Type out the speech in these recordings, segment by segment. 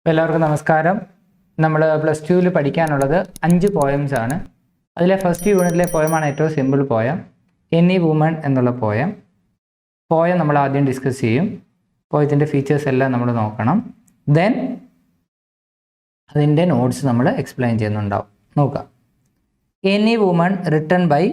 എല്ലാവർക്കും നമസ്കാരം. നമ്മൾ പ്ലസ് ടുവിൽ പഠിക്കാനുള്ളത് 5 പോയംസ് ആണ്. അതിലെ ഫസ്റ്റ് യൂണിറ്റിലെ പോയമാണ് ഏറ്റവും സിമ്പിൾ പോയം, എനി വുമൺ എന്നുള്ള പോയം. നമ്മൾ ആദ്യം ഡിസ്കസ് ചെയ്യും. പോയത്തിൻ്റെ ഫീച്ചേഴ്സ് എല്ലാം നമ്മൾ നോക്കണം. ദെൻ അതിൻ്റെ നോട്ട്സ് നമ്മൾ എക്സ്പ്ലെയിൻ ചെയ്യുന്നുണ്ടാവും. നോക്കാം. Any woman written by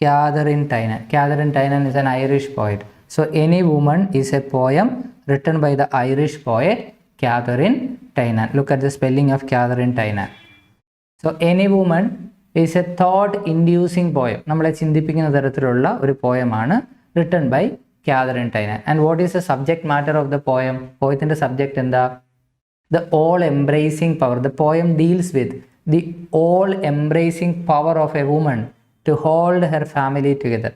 Catherine Tynan. Catherine Tynan is an Irish poet. So any woman is a poem written by the Irish poet Catherine Tynan. Look at the spelling of Catherine Tynan. So any woman is a thought inducing poem. നമ്മളെ ചിന്തിപ്പിക്കുന്ന തരത്തിലുള്ള ഒരു പോയമാണ് written by Catherine Tynan. And what is the subject matter of the poem? പോയത്തിൻ്റെ subject എന്താ? The all embracing power. The poem deals with the all embracing power of a woman to hold her family together.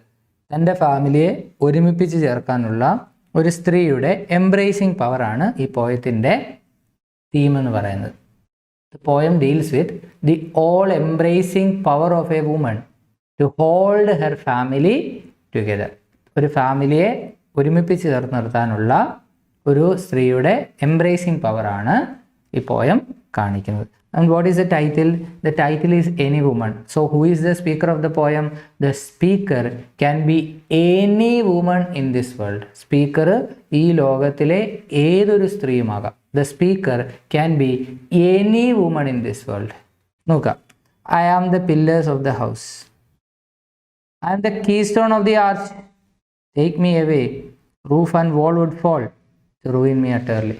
തൻ്റെ ഫാമിലിയെ ഒരുമിപ്പിച്ച് ചേർക്കാനുള്ള ഒരു സ്ത്രീയുടെ embracing പവറാണ് ഈ പോയത്തിൻ്റെ theme എന്ന് പറയുന്നത്. The poem deals with the all embracing power of a woman to hold her family together. ഒരു ഫാമിലിയെ ഒരുമിപ്പിച്ച് ചേർത്ത് നിർത്താനുള്ള ഒരു സ്ത്രീയുടെ എംബ്രേസിങ് പവറാണ് ഈ പോയം കാണിക്കുന്നത്. And what is the title? The title is Any Woman. So who is the speaker of the poem? The speaker can be any woman in this world. Speaker ഈ ലോകത്തിലെ ഏതൊരു സ്ത്രീയുമാകാം. The speaker can be any woman in this world. നോക്കാം. I am the pillars of the house. I am the keystone of the arch. Take me away. Roof and wall would fall to ruin me utterly.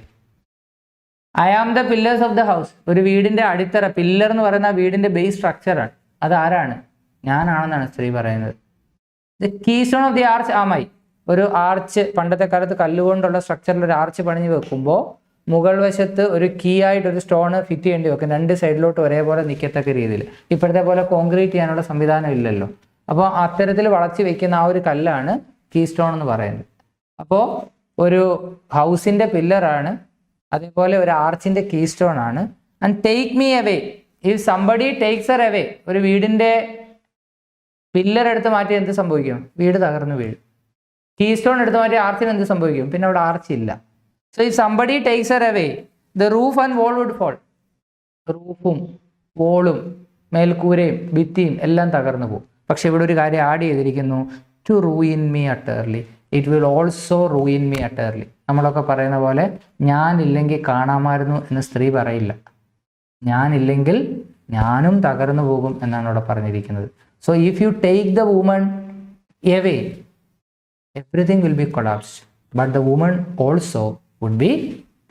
I am the pillars of the house. ഒരു വീടിൻ്റെ അടിത്തറ, pillar എന്ന് പറയുന്ന വീടിൻ്റെ base സ്ട്രക്ചറാണ്. അത് ആരാണ്? ഞാനാണെന്നാണ് സ്ത്രീ പറയുന്നത്. The keystone of the arch ആമായി. ഒരു ആർച്ച്, പണ്ടത്തെ കാലത്ത് കല്ലുകൊണ്ടുള്ള സ്ട്രക്ചറിൽ ഒരു ആർച്ച് പണിഞ്ഞ് വെക്കുമ്പോൾ മുകൾ വശത്ത് ഒരു കീ ആയിട്ട് ഒരു സ്റ്റോൺ ഫിറ്റ് ചെയ്യേണ്ടി വെക്കും, രണ്ട് സൈഡിലോട്ട് ഒരേപോലെ നിൽക്കത്തക്ക രീതിയിൽ. ഇപ്പോഴത്തെ പോലെ കോൺക്രീറ്റ് ചെയ്യാനുള്ള സംവിധാനം ഇല്ലല്ലോ. അപ്പോൾ അത്തരത്തിൽ വളച്ച് വെക്കുന്ന ആ ഒരു കല്ലാണ് കീ സ്റ്റോൺ എന്ന് പറയുന്നത്. അപ്പോൾ ഒരു ഹൗസിൻ്റെ പില്ലറാണ്, അതേപോലെ ഒരു ആർച്ചിൻ്റെ കീ സ്റ്റോൺ ആണ്. And take me away. If somebody takes her away, ഒരു വീടിൻ്റെ പില്ലർ എടുത്ത് മാറ്റി എന്ത് സംഭവിക്കും? വീട് തകർന്നു വീഴും. കീ സ്റ്റോൺ എടുത്ത് മാറ്റി ആർച്ചിന് എന്ത് സംഭവിക്കും? പിന്നെ അവിടെ ആർച്ച് ഇല്ല. So if somebody takes her away the roof and wall would fall. റൂഫും വോളും മേൽക്കൂരയും ഭിത്തിയും എല്ലാം തകർന്നു പോകും. പക്ഷെ ഇവിടെ ഒരു കാര്യം ആഡ് ചെയ്തിരിക്കുന്നു, to ruin me utterly. It will also ruin me utterly. നമ്മളൊക്കെ പറയുന്ന പോലെ ഞാനില്ലെങ്കിൽ കാണാമായിരുന്നു എന്ന് സ്ത്രീ പറയില്ല. ഞാനില്ലെങ്കിൽ ഞാനും തകർന്നു പോകും എന്നാണ് ഇവിടെ പറഞ്ഞിരിക്കുന്നത്. So if you take the woman away everything will be collapsed, but the woman also would be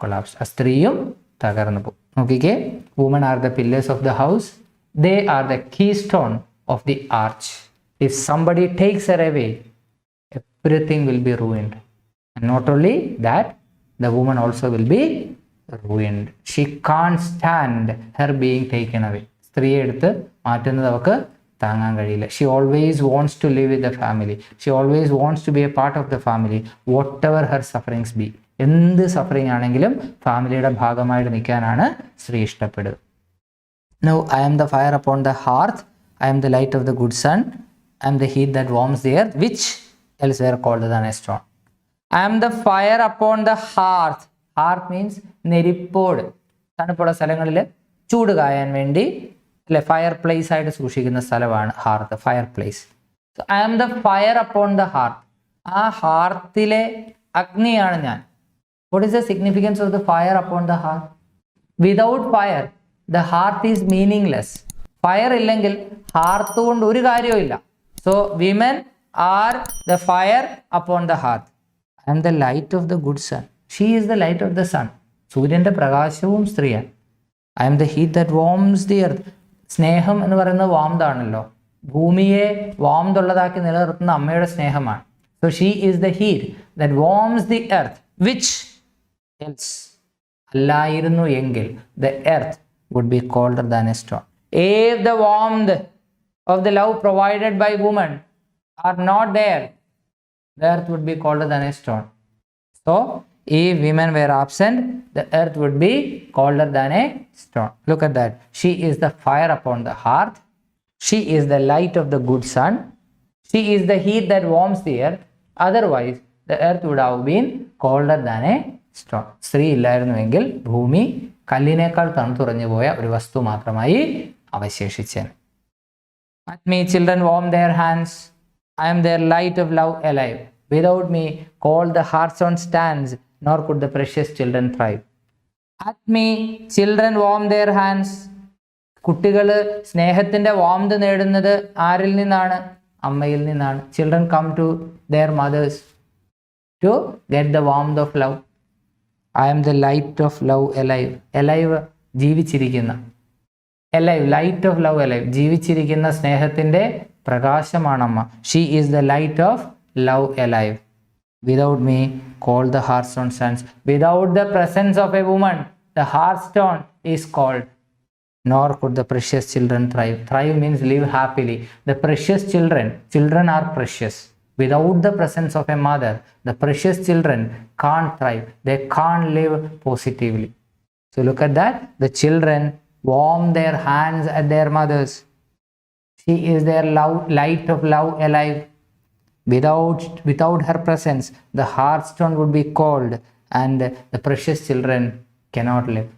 collapsed. ആ സ്ത്രീയും തകർന്നു പോകും. നോക്കിക്കേ, woman are the pillars of the house. They are the key stone of the arch. If somebody takes her away everything will be ruined. And not only that, the woman also will be ruined. She can't stand her being taken away. സ്ത്രീയെ എടുത്ത് മാറ്റുന്നത് അവൾക്ക് താങ്ങാൻ കഴിയില്ല. She always wants to live with the family. She always wants to be a part of the family, whatever her sufferings be. എന്ത് suffering ആണെങ്കിലും ഫാമിലിയുടെ ഭാഗമായിട്ട് നിൽക്കാനാണ് സ്ത്രീ ഇഷ്ടപ്പെടുക. Now I am the fire upon the hearth. I am the light of the good sun. I am the heat that warms the earth, which elsewhere called than a stone. I am the fire upon the hearth. Hearth means നെരിപ്പോട്. തണുപ്പുള്ള സ്ഥലങ്ങളിൽ ചൂട് കായാൻ വേണ്ടി അല്ലെ fire place ആയിട്ട് സൂക്ഷിക്കുന്ന സ്ഥലമാണ് hearth, fireplace. So I am the fire upon the hearth. ആ ഹാർത്തിലെ അഗ്നിയാണ് ഞാൻ. What is the significance of the fire upon the hearth? Without fire the hearth is meaningless. Fire ഇല്ലെങ്കിൽ ഹാർത്ത് കൊണ്ട് ഒരു കാര്യവും ഇല്ല. So women are the fire upon the hearth. I am the light of the good sun. She is the light of the sun. സൂര്യൻ്റെ പ്രകാശവും സ്ത്രീയാണ്. I am the heat that warms the earth. സ്നേഹം എന്ന് പറയുന്നത് വാംതാണല്ലോ. ഭൂമിയെ വാംതുള്ളതാക്കി നിലനിർത്തുന്ന അമ്മയുടെ സ്നേഹമാണ്. So she is the heat that warms the earth, which else, അല്ലായിരുന്നു എങ്കിൽ the earth would be colder than a stone. If the warmth of the love provided by woman are not there, the earth would be colder than a stone. So if women were absent, the earth would be colder than a stone. Look at that. She is the fire upon the hearth. She is the light of the good sun. She is the heat that warms the earth. Otherwise the earth would have been colder than a stone. സ്ത്രീ ഇല്ലായിരുന്നുവെങ്കിൽ ഭൂമി കല്ലിനേക്കാൾ തണുത്തുറഞ്ഞു പോയ ഒരു വസ്തു മാത്രമായി അവശേഷിച്ചേനെ. At me children warm their hands. I am their light of love alive. Without me cold the hearthstone stands, nor could the precious children thrive. At me children warm their hands. കുട്ടികൾ സ്നേഹത്തിൻ്റെ warmth നേടുന്നത് ആരിൽ നിന്നാണ്? അമ്മയിൽ നിന്നാണ്. Children come to their mothers to get the warmth of love. I am the light of love alive. Alive ജീവിച്ചിരിക്കുന്ന, alive, light of love alive, ജീവിച്ചിരിക്കുന്ന സ്നേഹത്തിൻ്റെ പ്രകാശമാണ് അമ്മ. She is the light of love alive. Without me cold the hearthstone stands. Without the presence of a woman the hearthstone is cold, nor could the precious children thrive. Thrive means live happily. The precious children are precious. Without the presence of a mother, the precious children can't thrive. They can't live positively. So look at that. The children warm their hands at their mothers. She is their light of love alive. Without her presence, the hearthstone would be cold and the precious children cannot live.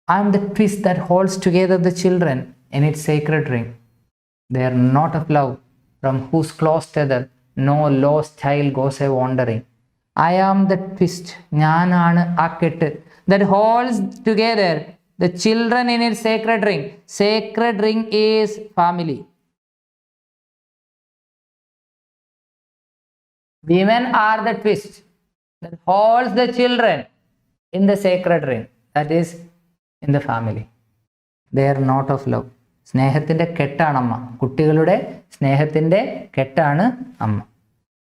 I am the twist that holds together the children in its sacred ring. They are not of love, from whose close tether no lost child goes a wandering. I am the twist, ഞാനാണ് ആ കെട്ട്, that holds together the children in its sacred ring. Sacred ring is family. Women are the twist that holds the children in the sacred ring, that is in the family. They are not of love. സ്നേഹത്തിൻ്റെ കെട്ടാണ് അമ്മ. കുട്ടികളുടെ സ്നേഹത്തിൻ്റെ കെട്ടാണ് അമ്മ.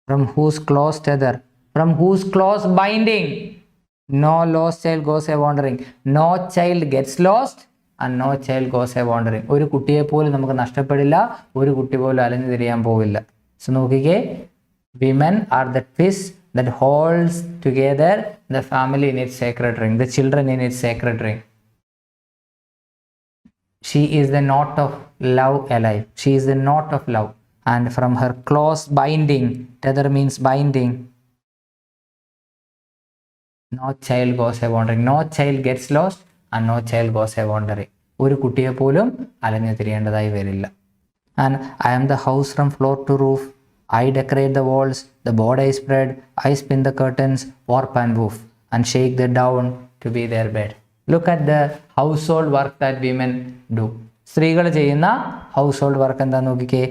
From whose close tether, from whose close binding no lost child goes a wandering. No child gets lost and no child goes a wandering. ഒരു കുട്ടിയെ പോലും നമുക്ക് നഷ്ടപ്പെടില്ല, ഒരു കുട്ടി പോലും അലഞ്ഞു തിരിയാൻ പോവില്ല. സോ നോക്കിക്കേ, women are the twist that holds together the family in its sacred ring, the children in its sacred ring. She is the knot of love alive. She is the knot of love. And from her close binding, tether means binding, no child goes a wandering. No child gets lost and no child goes a wandering. ഒരു കുട്ടിയെ പോലും അലഞ്ഞു തിരിയേണ്ടതായി വരില്ല. And I am the house from floor to roof. I decorate the walls, the board I spread, I spin the curtains, warp and woof, and shake the down to be their bed. Look at the household work that women do. സ്ത്രീകൾ ചെയ്യുന്ന house hold work എന്താ നോക്കിക്കേ.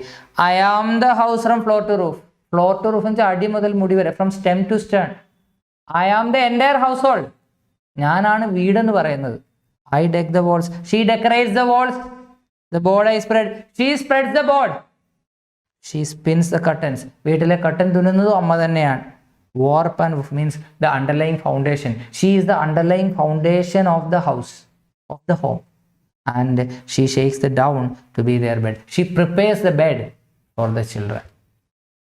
I am the house from floor to roof. Floor to roof എന്ന് വെച്ചാൽ അടി മുതൽ മുടി വരെ, from stem to stern. I am the entire house hold. ഞാനാണ് വീടെന്ന് പറയുന്നത്. I deck the walls. She decorates the walls. The board I spread. She spreads the board. She spins the curtains. വീട്ടിലെ കട്ടൻ തുന്നുന്നതും അമ്മ തന്നെയാണ്. Warp and woof means the underlying foundation. She is the underlying foundation of the house, of the home. And she shakes the down to be their bed. She prepares the bed for the children.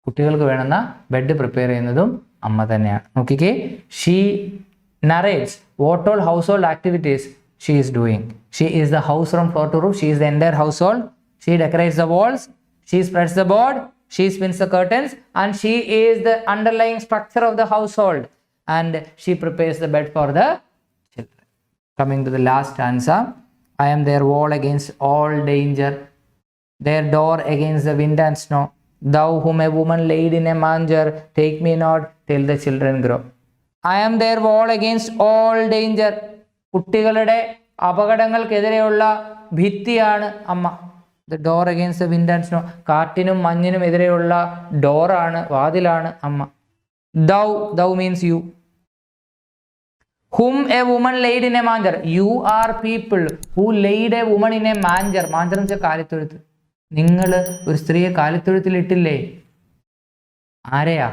കുട്ടികൾക്ക് വേണമെന്ന bed prepare ചെയ്യുന്നതും അമ്മ തന്നെയാണ്. നോക്കിക്കേ, she narrates what all household activities she is doing. She is the house from floor to roof. She is the entire household. She decorates the walls. She spreads the board. She spins the curtains, and she is the underlying structure of the household, and she prepares the bed for the children. Coming to the last stanza, I am their wall against all danger, their door against the wind and snow. Thou whom a woman laid in a manger, take me not till the children grow. I am their wall against all danger. കുട്ടികളുടെ അപകടങ്ങൾക്കെതിരെയുള്ള ഭിത്തിയാണ് അമ്മ. The door against the wind and snow. കാറ്റിനും മഞ്ഞിനും എതിരെയുള്ള ഡോറാണ്, വാതിലാണ് അമ്മ. Thou means you. Whom a woman laid in a manger. You are people who laid a woman in a manger. Manger എന്ന് വെച്ചാൽ കാലിത്തൊഴുത്ത്. നിങ്ങൾ ഒരു സ്ത്രീയെ കാലിത്തൊഴുത്തിലിട്ടില്ലേ? ആരെയാ?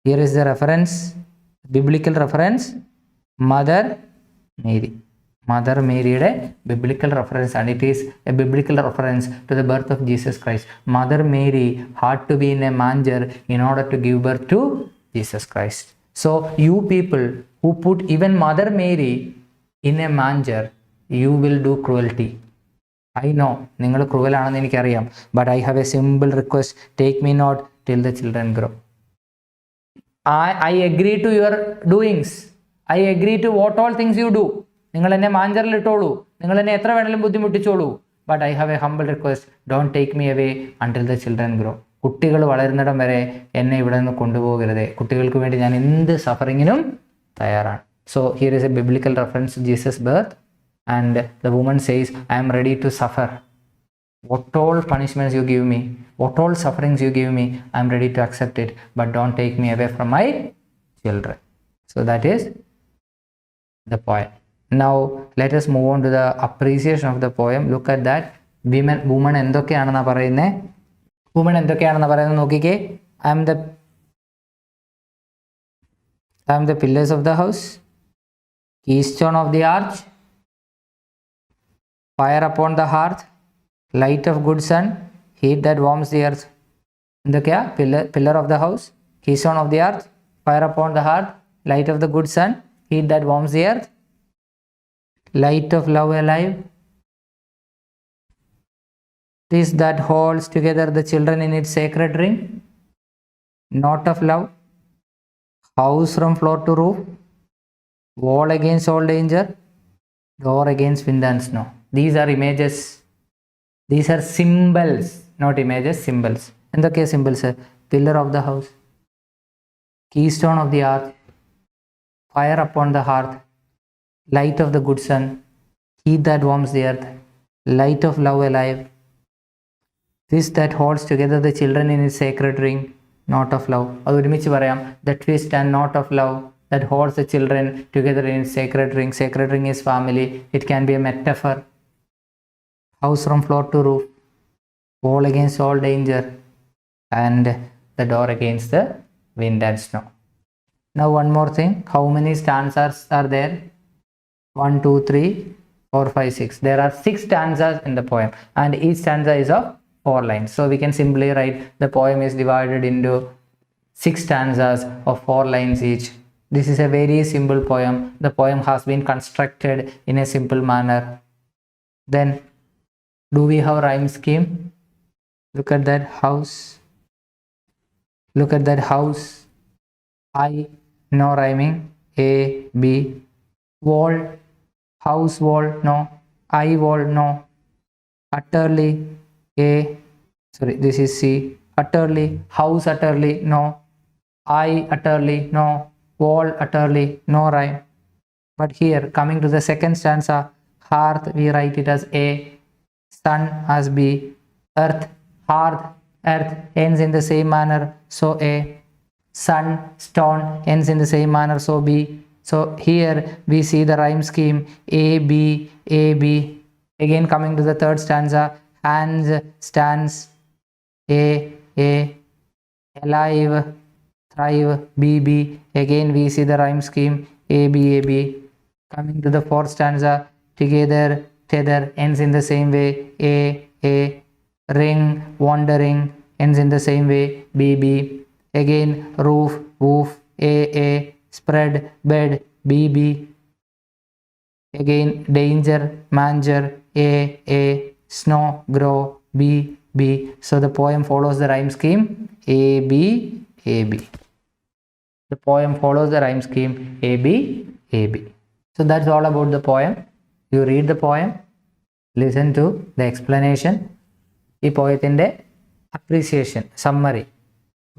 Here is the reference, biblical reference, Mother Mary. Mother മേരിയുടെ ബിബ്ലിക്കൽ റെഫറൻസ് ആണ്. It is a biblical reference to the birth of Jesus Christ. Mother Mary had to be in a manger in order to give birth to Jesus Christ. So you people who put even Mother Mary in a manger, you will do cruelty. I know നിങ്ങൾ ക്രൂവലാണെന്ന് എനിക്കറിയാം. But I have a simple request, take me not till the children grow. I agree to your doings. I agree to what all things you do. നിങ്ങൾ എന്നെ മാഞ്ചറിലിട്ടോളൂ, നിങ്ങൾ എന്നെ എത്ര വേണമെങ്കിലും ബുദ്ധിമുട്ടിച്ചോളൂ. But I have a humble request, don't take me away until the children grow. കുട്ടികൾ വളരുന്നിടം വരെ എന്നെ ഇവിടെ നിന്ന് കൊണ്ടുപോകരുതേ. കുട്ടികൾക്ക് വേണ്ടി ഞാൻ എന്ത് സഫറിങ്ങിനും തയ്യാറാണ്. So here is a biblical reference to Jesus birth and the woman says I am ready to suffer. What all punishments you give me, what all sufferings you give me, I am ready to accept it, but don't take me away from my children. So that is the poem. Now let us move on to the appreciation of the poem. Look at that. Woman എന്തൊക്കെയാണെന്നാ പറയുന്നേ? Woman എന്തൊക്കെയാണെന്നാ പറയുന്നത് നോക്കിക്കേ. I am the pillars of the house, keystone of the arch, fire upon the hearth, light of good sun, heat that warms the earth. എന്തൊക്കെയാ? pillar of the house, keystone of the earth, fire upon the hearth, light of the good sun, heat that warms the earth, light of love alive, this that holds together the children in its sacred ring, knot of love, house from floor to roof, wall against all danger, door against wind and snow. These are images. These are symbols, not images, symbols. എന്തൊക്കെയാ symbols? Pillar of the house, keystone of the earth, fire upon the hearth, light of the good sun, heat that warms the earth, light of love alive, this that holds together the children in its sacred ring, knot of love. അത് ഒരുമിച്ച് പറയാം. The twist and knot of love that holds the children together in its sacred ring. Sacred ring is family. It can be a metaphor. House from floor to roof, wall against all danger, and the door against the wind and snow. Now one more thing, how many stanzas are there? 1, 2, 3, 4, 5, 6. There are 6 stanzas in the poem, and each stanza is of 4 lines. So we can simply write the poem is divided into 6 stanzas of 4 lines each. This is a very simple poem. The poem has been constructed in a simple manner. Then do we have rhyme scheme? Look at that house. Look at that house. I, no rhyming. A, B. Wall, house wall, no. I wall, no. Utterly, A. Sorry, this is C. Utterly, house utterly, no. I utterly, no. Wall utterly, no rhyme. But here, coming to the second stanza, hearth, we write it as A. Sun as B, earth, hearth, earth ends in the same manner, so A. Sun, stone ends in the same manner, so B. So here we see the rhyme scheme A, B, A, B. Again coming to the third stanza, hands, stands, A, A. Alive, thrive, B, B. Again we see the rhyme scheme A, B, A, B. Coming to the fourth stanza, together, tether ends in the same way, A, A. Ring, wandering ends in the same way, B, B. Again roof, woof, A, A. Spread, bed, B, B. Again danger, manger, A, A. Snow, grow, B, B. So the poem follows the rhyme scheme A, B, A, B. The poem follows the rhyme scheme A, B, A, B. So that's all about the poem. You read the poem, listen to the explanation. ഈ പോയത്തിൻ്റെ appreciation summary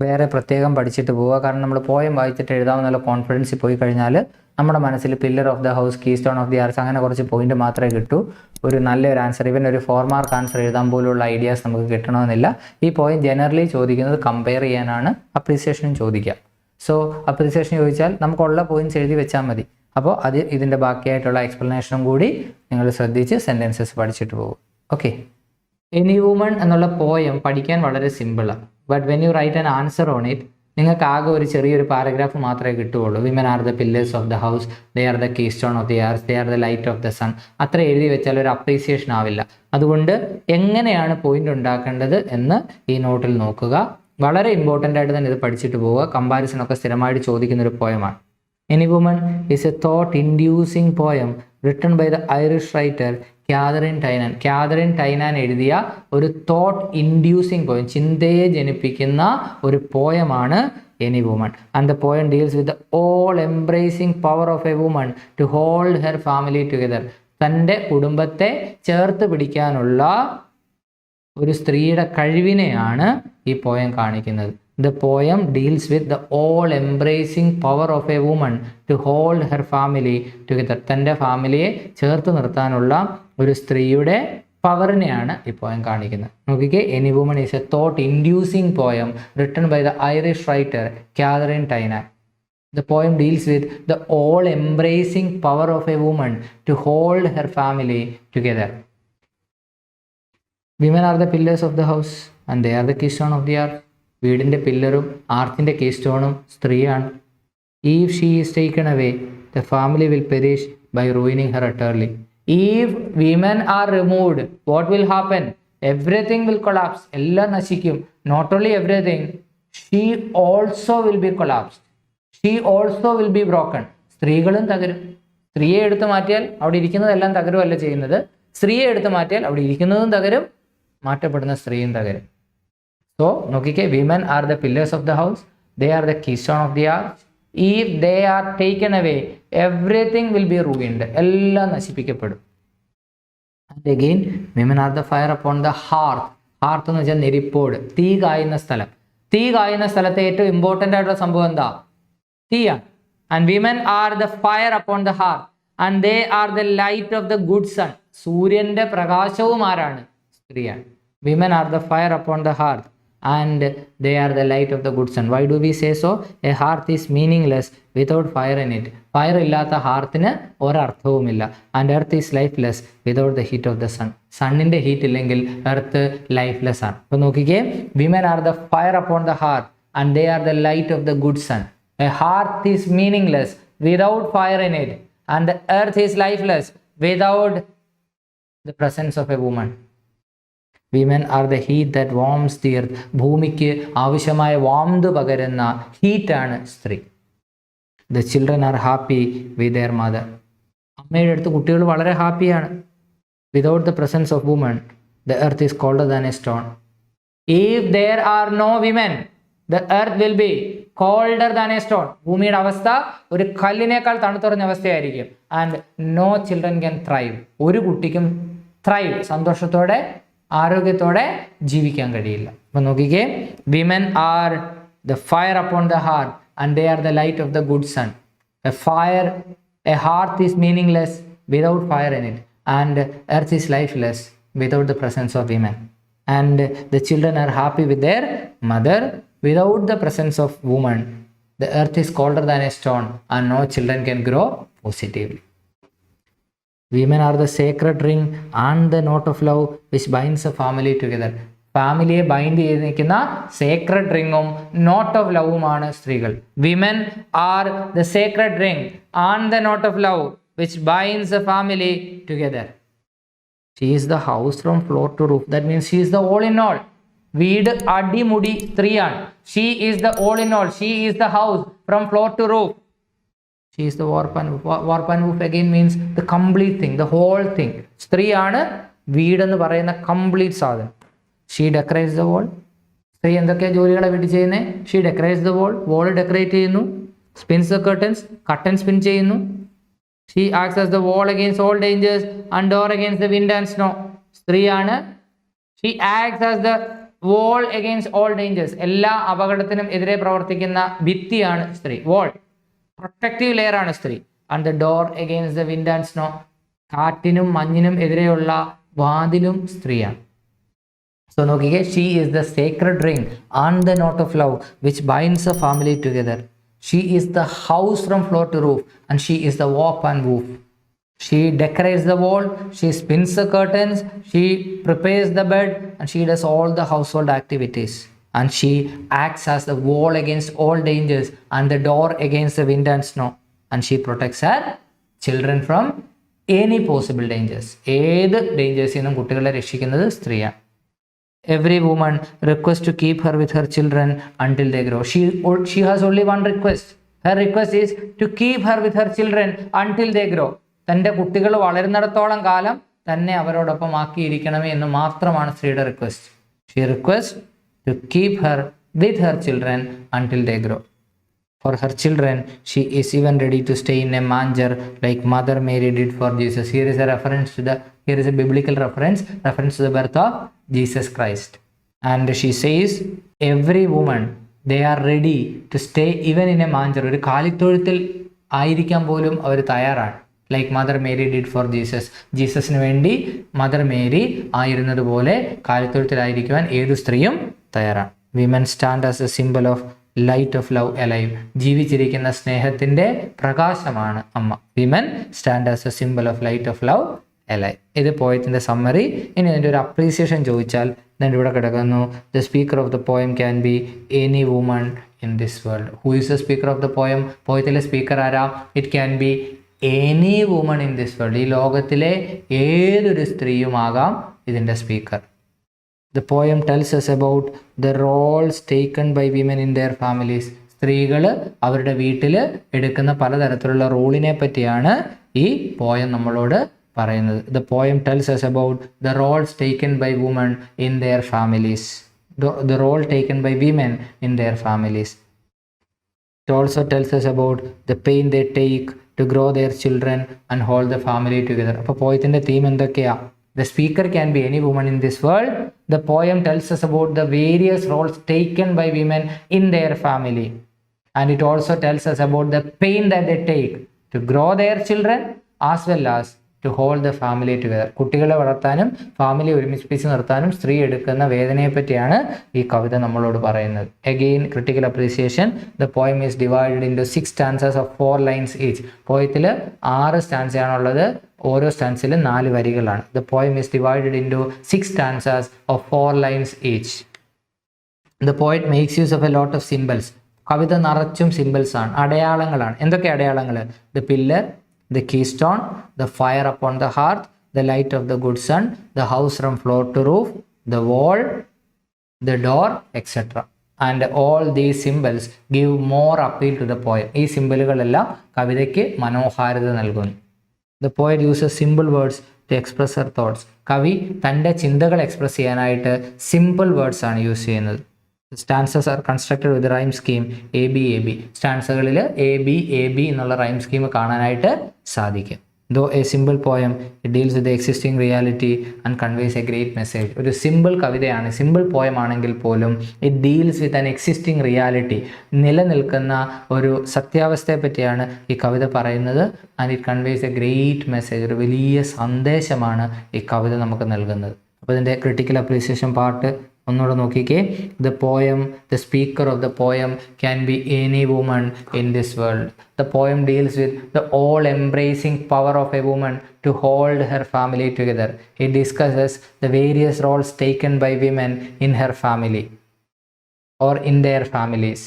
വേറെ പ്രത്യേകം പഠിച്ചിട്ട് പോവുക. കാരണം നമ്മൾ poem വായിച്ചിട്ട് എഴുതാമെന്നുള്ള കോൺഫിഡൻസിൽ പോയി കഴിഞ്ഞാൽ നമ്മുടെ മനസ്സിൽ pillar of the house, key stone of the arch അങ്ങനെ കുറച്ച് പോയിന്റ് മാത്രമേ കിട്ടൂ. ഒരു നല്ലൊരു ആൻസർ, ഇവൻ ഒരു 4 മാർക്ക് ആൻസർ എഴുതാൻ പോലുള്ള ഐഡിയാസ് നമുക്ക് കിട്ടണമെന്നില്ല. ഈ പോയിന്റ് ജനറലി ചോദിക്കുന്നത് കമ്പയർ ചെയ്യാനാണ്, അപ്രീസിയേഷനും ചോദിക്കുക. സോ അപ്രീസിയേഷൻ ചോദിച്ചാൽ നമുക്കുള്ള പോയിന്റ്സ് എഴുതി വെച്ചാൽ മതി. അപ്പോൾ അത് ഇതിൻ്റെ ബാക്കിയായിട്ടുള്ള എക്സ്പ്ലനേഷനും കൂടി നിങ്ങൾ ശ്രദ്ധിച്ച് സെൻറ്റൻസസ് പഠിച്ചിട്ട് പോകും. ഓക്കെ. എനി വുമൺ എന്നുള്ള പോയം പഠിക്കാൻ വളരെ സിമ്പിളാണ്. But when you write an answer on it, നിങ്ങൾക്ക് ആകെ ഒരു ചെറിയൊരു പാരഗ്രാഫ് മാത്രമേ കിട്ടുകയുള്ളൂ. Women are the pillars of the house, they are the key stone of the arch, they are the light of the sun. അത്ര എഴുതി വെച്ചാൽ ഒരു അപ്രീസിയേഷൻ ആവില്ല. അതുകൊണ്ട് എങ്ങനെയാണ് പോയിന്റ് ഉണ്ടാക്കേണ്ടത് എന്ന് ഈ നോട്ടിൽ നോക്കുക. വളരെ ഇമ്പോർട്ടൻ്റ് ആയിട്ട് തന്നെ ഇത് പഠിച്ചിട്ട് പോവുക. കമ്പാരിസൺ ഒക്കെ സ്ഥിരമായിട്ട് ചോദിക്കുന്ന ഒരു പോയമാണ്. Any woman is a thought inducing poem written by the Irish writer Katharine Tynan. Katharine Tynan എഴുതിയ ഒരു തോട്ട് ഇൻഡ്യൂസിങ് പോയം, ചിന്തയെ ജനിപ്പിക്കുന്ന ഒരു പോയമാണ് any woman. And the poem deals with the all-embracing power of a woman to hold her family together. തൻ്റെ കുടുംബത്തെ ചേർത്ത് പിടിക്കാനുള്ള ഒരു സ്ത്രീയുടെ കഴിവിനെയാണ് ഈ പോയം കാണിക്കുന്നത്. The poem deals with the all-embracing power of a woman to hold her family together. തൻ്റെ ഫാമിലിയെ ചേർത്ത് നിർത്താനുള്ള ഒരു സ്ത്രീയുടെ പവറിനെയാണ് ഈ പോയം കാണിക്കുന്നത്. നോക്കിക്കേ, any woman is a thought inducing poem written by the Irish writer Katharine Tynan. The poem deals with the all-embracing power of a woman to hold her family together. Women are the pillars of the house and they are the keystone of the earth. വീടിൻ്റെ പില്ലറും ആർത്തിൻ്റെ കീസ്റ്റോണും സ്ത്രീയാണ്. If she is taken away, the family will perish by ruining her utterly. If women are removed, what will happen? Everything will collapse. എല്ലാം നശിക്കും. Not only everything, she also will be collapsed. She also will be broken. സ്ത്രീകളും തകരും. സ്ത്രീയെ എടുത്തു മാറ്റിയാൽ അവിടെ ഇരിക്കുന്നതെല്ലാം തകരുമല്ല ചെയ്യുന്നത്. സ്ത്രീയെ എടുത്തു മാറ്റിയാൽ അവിടെ ഇരിക്കുന്നതും തകരും, മാറ്റപ്പെടുന്ന സ്ത്രീയും തകരും. So, നോക്കിക്കേ, women are the pillars of the house. They are the keystone of the arch. If they are taken away, everything will be ruined. എല്ലാം നശിപ്പിക്കപ്പെടും. And again, women are the fire upon the hearth. Hearth എന്ന് വെച്ചാൽ നെരിപ്പോട്, തീ കായുന്ന സ്ഥലം. തീ കായുന്ന സ്ഥലത്തെ ഏറ്റവും important ആയിട്ടുള്ള സംഭവം എന്താ? തീയാണ്. And women are the fire upon the hearth. And they are the light of the good sun. സൂര്യൻ്റെ പ്രകാശവും ആരാണ്? സ്ത്രീയാണ്. Women are the fire upon the hearth. And they are the light of the good sun. Why do we say so? A hearth is meaningless without fire in it. Fire ഇല്ലാത്ത ഹാർത്തിന് ഒരർത്ഥവുമില്ല. And earth is lifeless without the heat of the sun. സണ്ണിൻ്റെ heat ഇല്ലെങ്കിൽ earth lifeless ആണ്. അപ്പോൾ നോക്കിക്കേ, women are the fire upon the hearth and they are the light of the good sun. A hearth is meaningless without fire in it. And the earth is lifeless without the presence of a woman. Women are the heat that warms the earth. ഭൂമിക്ക് ആവശ്യമായ warmth പകരുന്ന ഹീറ്റാണ് സ്ത്രീ. The children are happy with their mother. അമ്മയുടെ അടുത്ത് കുട്ടികൾ വളരെ ഹാപ്പിയാണ്. Without the presence of woman, the earth is colder than a stone. If there are no women, the earth will be colder than a stone. ഭൂമിയുടെ അവസ്ഥ ഒരു കല്ലിനേക്കാൾ തണുത്തുറഞ്ഞ അവസ്ഥയായിരിക്കും. And no children can thrive. ഒരു കുട്ടിക്കും thrive, സന്തോഷത്തോടെ ആരോഗ്യത്തോടെ ജീവിക്കാൻ കഴിയില്ല. അപ്പം നോക്കിക്കേ, women are the fire upon the heart and they are the light of the good sun. A heart is meaningless without fire in it and earth is lifeless without the presence of women. And the children are happy with their mother without the presence of woman. The earth is colder than a stone and no children can grow positively. Women are the sacred ring and the knot of love which binds a family together. ഫാമിലിയെ bind ചെയ്ത് നിൽക്കുന്ന sacred റിങ്ങും knot of ലവുമാണ് സ്ത്രീകൾ. Women are the sacred ring and the knot of love which binds a family together. She is the house from floor to roof. That means she is the all in all. വീട് അടിമുടി സ്ത്രീയാണ്. She is the all in all. She is the house from floor to roof. She is the warp and woof. Warp and woof again means the complete thing, the whole thing. സ്ത്രീയാണ് വീടെന്ന് പറയുന്ന complete സാധനം. She decorates the wall. സ്ത്രീ എന്തൊക്കെയാണ് ജോലികളെ വീട്ടിൽ ചെയ്യുന്നത്? She decorates the wall. Wall decorate ചെയ്യുന്നു. Spins the curtains. Curtain spin ചെയ്യുന്നു. She acts as the wall against all dangers and door against the wind and snow. സ്ത്രീയാണ്. She acts as the wall against all dangers. എല്ലാ അപകടത്തിനും എതിരെ പ്രവർത്തിക്കുന്ന ഭിത്തിയാണ് സ്ത്രീ. Wall protective layer ആണ് സ്ത്രീ. And the door against the wind and snow. കാറ്റിനും മഞ്ഞിനും എതിരെയുള്ള വാതിലും സ്ത്രീയാണ്. സോ നോക്കിക്കേ, she is the sacred ring and the knot of love which binds a family together. She is the house from floor to roof and she is the warp and woof. She decorates the wall, she spins the curtains, she prepares the bed, and she does all the household activities. And she acts as the wall against all dangers and the door against the wind and snow. And she protects her children from any possible dangers. ഏത് ഡേഞ്ചേഴ്സിൽ നിന്നും കുട്ടികളെ രക്ഷിക്കുന്നത് സ്ത്രീയാണ്. Every woman requests to keep her with her children until they grow. She has only one request. Her request is to keep her with her children until they grow. തൻ്റെ കുട്ടികൾ വളരുന്നിടത്തോളം കാലം തന്നെ അവരോടൊപ്പം ആക്കിയിരിക്കണമേ എന്ന് മാത്രമാണ് സ്ത്രീയുടെ request. She request to keep her with her children until they grow. For her children, she is even ready to stay in a manger like Mother Mary did for Jesus. Here is a biblical reference to the birth of Jesus Christ. And she says, every woman, they are ready to stay even in a manger. ഒരു കാലിത്തൊഴുത്തിൽ ആയിരിക്കാൻ പോലും അവർ തയ്യാറാണ്. Like Mother Mary did for Jesus. ജീസസിന് വേണ്ടി Mother Mary ആയിരുന്നത് പോലെ കാലിത്തൊഴുത്തിലായിരിക്കുവാൻ ഏതു സ്ത്രീയും തയ്യാറാണ്. Women stand as a symbol of light of love alive. ജീവിച്ചിരിക്കുന്ന സ്നേഹത്തിന്റെ പ്രകാശമാണ് അമ്മ. Women stand as a symbol of light of love alive. ഇത് പോയത്തിന്റെ സമ്മറി. ഇനി അതിൻ്റെ ഒരു അപ്രീസിയേഷൻ ചോദിച്ചാൽ ഇതിൻ്റെ ഇവിടെ കിടക്കുന്നു, the speaker of the poem can be any woman in this world. Who is the speaker of the poem? പോയത്തിലെ സ്പീക്കർ ആരാ? It can be any woman in this world. ഈ ലോകത്തിലെ ഏതൊരു സ്ത്രീയുമാകാം ഇതിൻ്റെ speaker. The poem tells us about the roles taken by women in their families. സ്ത്രീകൾ അവരുടെ വീട്ടിൽ എടുക്കുന്ന പലതരത്തിലുള്ള റോളിനെ പറ്റിയാണ് ഈ പോയം നമ്മളോട് പറയുന്നത്. The poem tells us about the roles taken by women in their families. The role taken by women in their families. It also tells us about the pain they take to grow their children and hold the family together. അപ്പോൾ പോയത്തിൻ്റെ theme എന്തൊക്കെയാ? The speaker can be any woman in this world. The poem tells us about the various roles taken by women in their family. And it also tells us about the pain that they take to grow their children as well as to hold the family together. കുട്ടികളെ വളർത്താനും family ഒരുമിപ്പിച്ച് നിർത്താനും സ്ത്രീ എടുക്കുന്ന വേദനയെ പറ്റിയാണ് ഈ കവിത നമ്മളോട് പറയുന്നത്. Again, critical appreciation. The poem is divided into 6 stanzas of 4 lines each. പോയത്തിൽ 6 സ്റ്റാൻസയാണുള്ളത്. ഓരോ സ്റ്റാൻസിൽ 4 വരികളാണ്. The poem is divided into 6 stanzas of 4 lines each. The poet makes use of a lot of symbols. കവിത നിറച്ചും സിംബൽസ് ആണ്, അടയാളങ്ങളാണ്. എന്തൊക്കെ അടയാളങ്ങൾ? The pillar, the keystone, the fire upon the hearth, the light of the good sun, the house from floor to roof, the wall, the door, etc. And all these symbols give more appeal to the poem. ഈ സിംബലുകളെല്ലാം കവിതയ്ക്ക് മനോഹാരിത നൽകുന്നു. The poet uses simple words to express her thoughts. കവി തൻ്റെ ചിന്തകൾ express ചെയ്യാനായിട്ട് simple words ആണ് use ചെയ്യുന്നത്. സ്റ്റാൻസസ് ആർ കൺസ്ട്രക്റ്റഡ് വിത്ത് റൈം സ്കീം ABAB. സ്റ്റാൻസകളിൽ AB എന്നുള്ള റൈം സ്കീം കാണാനായിട്ട് സാധിക്കും. Though a simple poem, it deals with the existing reality and conveys a great message. ഒരു സിമ്പിൾ കവിതയാണ്, സിമ്പിൾ പോയം ആണെങ്കിൽ പോലും it deals with an existing reality. നിലനിൽക്കുന്ന ഒരു സത്യാവസ്ഥയെ പറ്റിയാണ് ഈ കവിത പറയുന്നത്. and it conveys a great message. ഒരു വലിയ സന്ദേശമാണ് ഈ കവിത നമുക്ക് നൽകുന്നത്. അപ്പോൾ ഇതിൻ്റെ ക്രിട്ടിക്കൽ അപ്രീസിയേഷൻ പാർട്ട് ഒന്നുകൂടെ നോക്കിക്കേ. The poem, the speaker of the poem can be any woman in this world. The poem deals with the all-embracing power of a woman to hold her family together. It discusses the various roles taken by women in her family or in their families.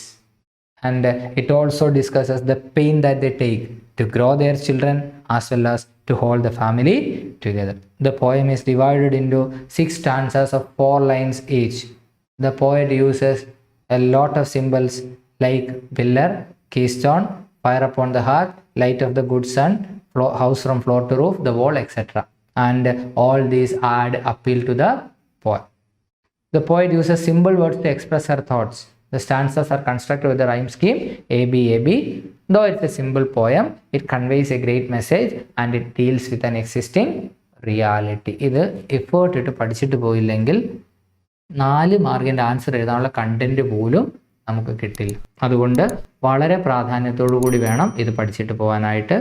And it also discusses the pain that they take to grow their children as well as to hold the family together. The poem is divided into 6 stanzas of 4 lines each. The poet uses a lot of symbols like pillar, keystone, fire upon the hearth, light of the good sun, house from floor to roof, the wall, etc. And all these add appeal to the poem. The poet uses simple words to express her thoughts. The stanzas are constructed with the rhyme scheme ABAB. Though it's a simple poem, it conveys a great message and it deals with an existing reality. ഇത് effort ഇട്ട് പഠിച്ചിട്ട് പോയില്ലെങ്കിൽ 4 മാർക്കിൻ്റെ answer എഴുതാനുള്ള content പോലും നമുക്ക് കിട്ടില്ല. അതുകൊണ്ട് വളരെ പ്രാധാന്യത്തോടു കൂടി വേണം ഇത് പഠിച്ചിട്ട് പോകാനായിട്ട്.